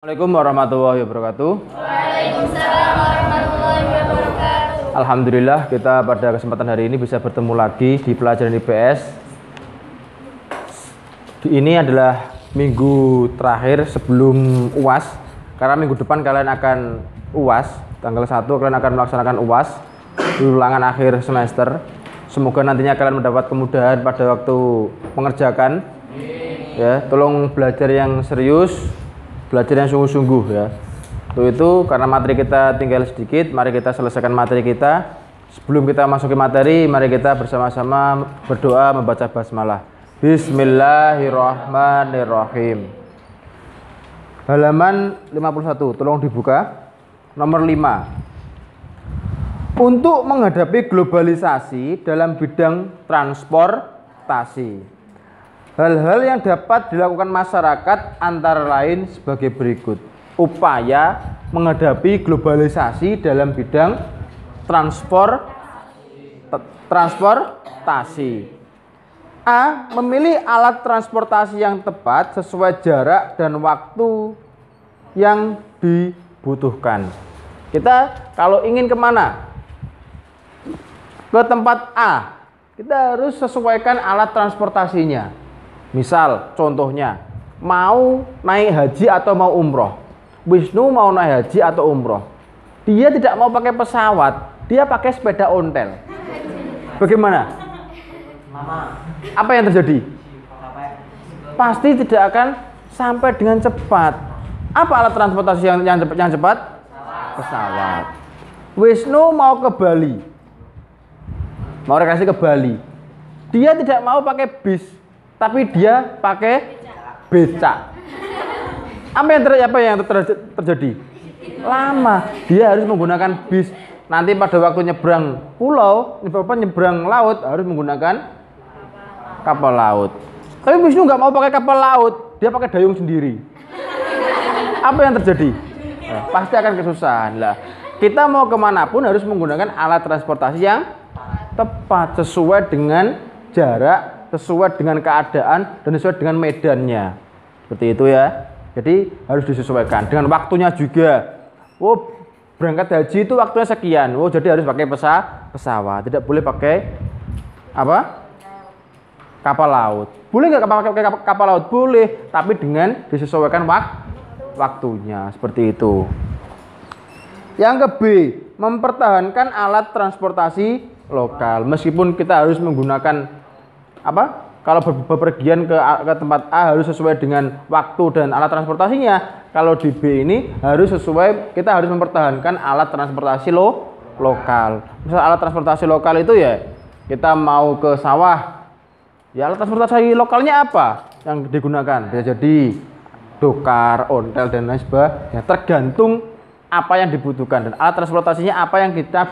Assalamualaikum warahmatullahi wabarakatuh. Waalaikumsalam warahmatullahi wabarakatuh. Alhamdulillah kita pada kesempatan hari ini bisa bertemu lagi di pelajaran IPS. Ini adalah minggu terakhir sebelum UAS. Karena minggu depan kalian akan UAS, tanggal 1 kalian akan melaksanakan UAS, ulangan akhir semester. Semoga nantinya kalian mendapat kemudahan pada waktu mengerjakan. Ya, tolong belajar yang serius. Belajar yang sungguh-sungguh ya. Untuk itu karena materi kita tinggal sedikit, mari kita selesaikan materi kita. Sebelum kita masuki materi, mari kita bersama-sama berdoa membaca basmalah. Bismillahirrahmanirrahim. Halaman 51, tolong dibuka. Nomor 5. Untuk menghadapi globalisasi dalam bidang transportasi. Hal-hal yang dapat dilakukan masyarakat antara lain sebagai berikut. Upaya menghadapi globalisasi dalam bidang transportasi. A. Memilih alat transportasi yang tepat sesuai jarak dan waktu yang dibutuhkan. Kita kalau ingin kemana? Ke tempat A. Kita harus sesuaikan alat transportasinya. Misal, contohnya, mau naik haji atau mau umroh. Wisnu mau naik haji atau umroh. Dia tidak mau pakai pesawat, dia pakai sepeda ontel. Bagaimana? Apa yang terjadi? Pasti tidak akan sampai dengan cepat. Apa alat transportasi yang cepat? Pesawat. Wisnu mau ke Bali. Mau rekreasi ke Bali. Dia tidak mau pakai bis, tapi dia pakai becak. Apa yang terjadi? Lama. Dia harus menggunakan bis. Nanti pada waktu nyebrang pulau, nyebrang laut harus menggunakan kapal laut. Tapi Wisnu nggak mau pakai kapal laut, dia pakai dayung sendiri. Apa yang terjadi? Pasti akan kesusahan lah. Kita mau kemanapun harus menggunakan alat transportasi yang tepat sesuai dengan jarak, sesuai dengan keadaan, dan sesuai dengan medannya. Seperti itu ya. Jadi harus disesuaikan dengan waktunya juga. Oh, berangkat haji itu waktunya sekian. Oh, jadi harus pakai pesawat. Tidak boleh pakai apa? Kapal laut. Boleh nggak pakai kapal laut? Boleh, tapi dengan disesuaikan waktunya. Seperti itu. Yang ke B, mempertahankan alat transportasi lokal. Meskipun kita harus menggunakan apa? Kalau bepergian ke tempat A harus sesuai dengan waktu dan alat transportasinya. Kalau di B ini harus sesuai, kita harus mempertahankan alat transportasi lokal. Misal alat transportasi lokal itu ya, kita mau ke sawah. Ya alat transportasi lokalnya apa yang digunakan? Bisa jadi dokar, ontel dan lain sebagainya. Tergantung apa yang dibutuhkan dan alat transportasinya apa yang kita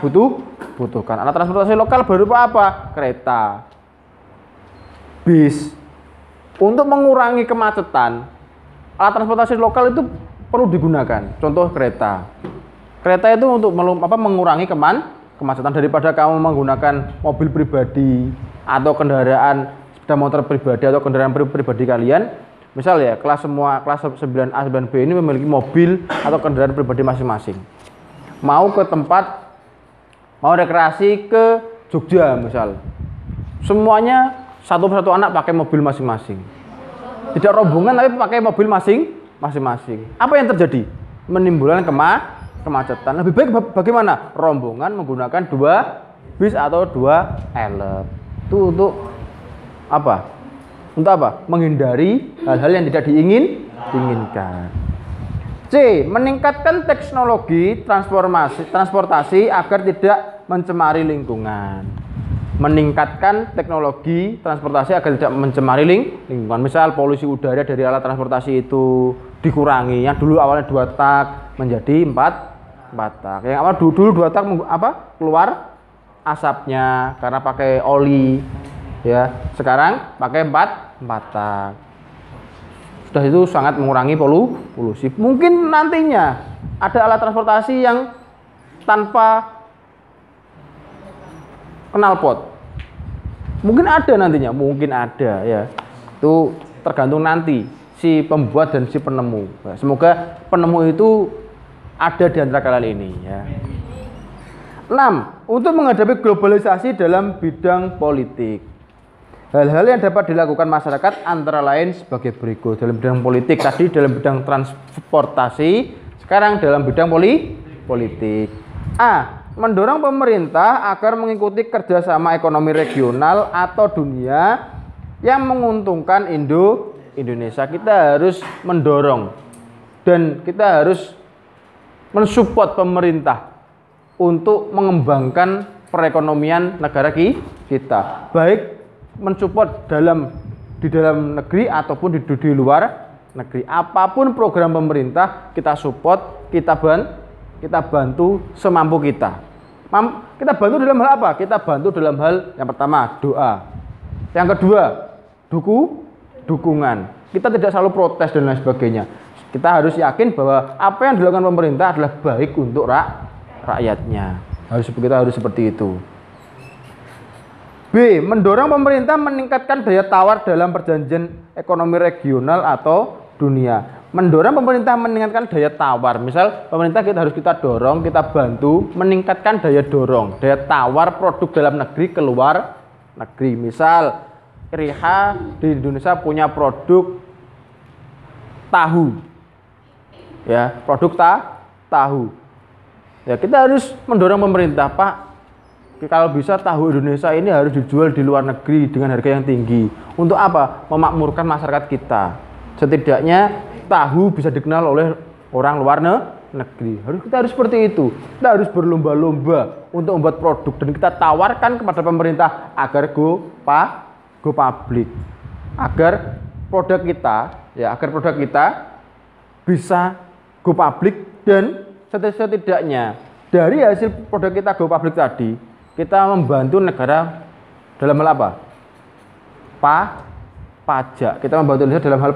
butuhkan. Alat transportasi lokal berupa apa? Kereta, bis. Untuk mengurangi kemacetan, alat transportasi lokal itu perlu digunakan. Contoh kereta. Kereta itu untuk mengurangi kemacetan daripada kamu menggunakan mobil pribadi atau kendaraan sepeda motor pribadi atau kendaraan pribadi kalian. Misal ya, kelas 9A, 9B ini memiliki mobil atau kendaraan pribadi masing-masing. Mau ke tempat, mau rekreasi ke Jogja misal. Semuanya satu persatu anak pakai mobil masing-masing. Tidak rombongan tapi pakai mobil masing-masing. Apa yang terjadi? Menimbulkan kemacetan. Lebih baik bagaimana? Rombongan menggunakan 2 bis atau 2 elep. Itu untuk apa? Untuk apa? Menghindari hal-hal yang tidak diinginkan. C. Meningkatkan teknologi transportasi agar tidak mencemari lingkungan. Meningkatkan teknologi transportasi agar tidak mencemari lingkungan. Misal polusi udara dari alat transportasi itu dikurangi. Yang dulu awalnya 2 tak menjadi 4 tak. Yang awal dulu 2 tak keluar asapnya karena pakai oli. Ya, sekarang pakai 4 tak. Sudah itu sangat mengurangi polusi. Mungkin nantinya ada alat transportasi yang tanpa knalpot. Mungkin ada nantinya, mungkin ada ya. Itu tergantung nanti si pembuat dan si penemu. Semoga penemu itu ada di antara kalian ini ya. 6. Untuk menghadapi globalisasi dalam bidang politik. Hal-hal yang dapat dilakukan masyarakat antara lain sebagai berikut. Dalam bidang politik tadi dalam bidang transportasi, sekarang dalam bidang politik. A. Mendorong pemerintah agar mengikuti kerjasama ekonomi regional atau dunia yang menguntungkan Indonesia. Kita harus mendorong dan kita harus mensupport pemerintah untuk mengembangkan perekonomian negara kita, baik mensupport di dalam negeri ataupun di luar negeri. Apapun program pemerintah kita support, kita bantu semampu kita. Kita bantu dalam hal apa? Kita bantu dalam hal yang pertama doa, yang kedua dukungan. Kita tidak selalu protes dan lain sebagainya. Kita harus yakin bahwa apa yang dilakukan pemerintah adalah baik untuk rakyatnya. Kita harus seperti itu. B. Mendorong pemerintah meningkatkan daya tawar dalam perjanjian ekonomi regional atau dunia. Mendorong pemerintah meningkatkan daya tawar. Misal pemerintah kita dorong, kita bantu meningkatkan daya dorong, daya tawar produk dalam negeri ke luar negeri. Misal RIH di Indonesia punya produk tahu. Ya, produk tahu. Ya, kita harus mendorong pemerintah, Pak. Kalau bisa tahu Indonesia ini harus dijual di luar negeri dengan harga yang tinggi. Untuk apa? Memakmurkan masyarakat kita. Setidaknya tahu bisa dikenal oleh orang luar negeri. Kita harus seperti itu. Kita harus berlomba-lomba untuk membuat produk dan kita tawarkan kepada pemerintah agar go public. Agar produk kita bisa go public dan setidaknya dari hasil produk kita go public tadi, kita membantu negara dalam hal apa? Pajak. Kita membantu Indonesia dalam hal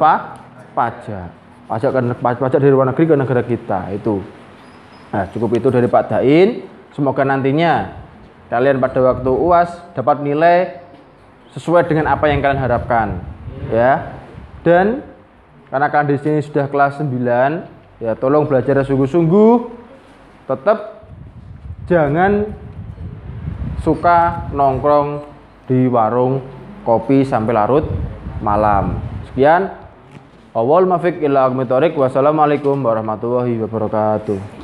pajak. Pajak dari luar negeri ke negara kita itu. Nah, cukup itu dari Pak Dain. Semoga nantinya kalian pada waktu UAS dapat nilai sesuai dengan apa yang kalian harapkan, ya. Dan karena kalian di sini sudah kelas 9, ya tolong belajar sungguh-sungguh. Tetap jangan suka nongkrong di warung kopi sampai larut malam. Sekian. Wassalamualaikum warahmatullahi wabarakatuh.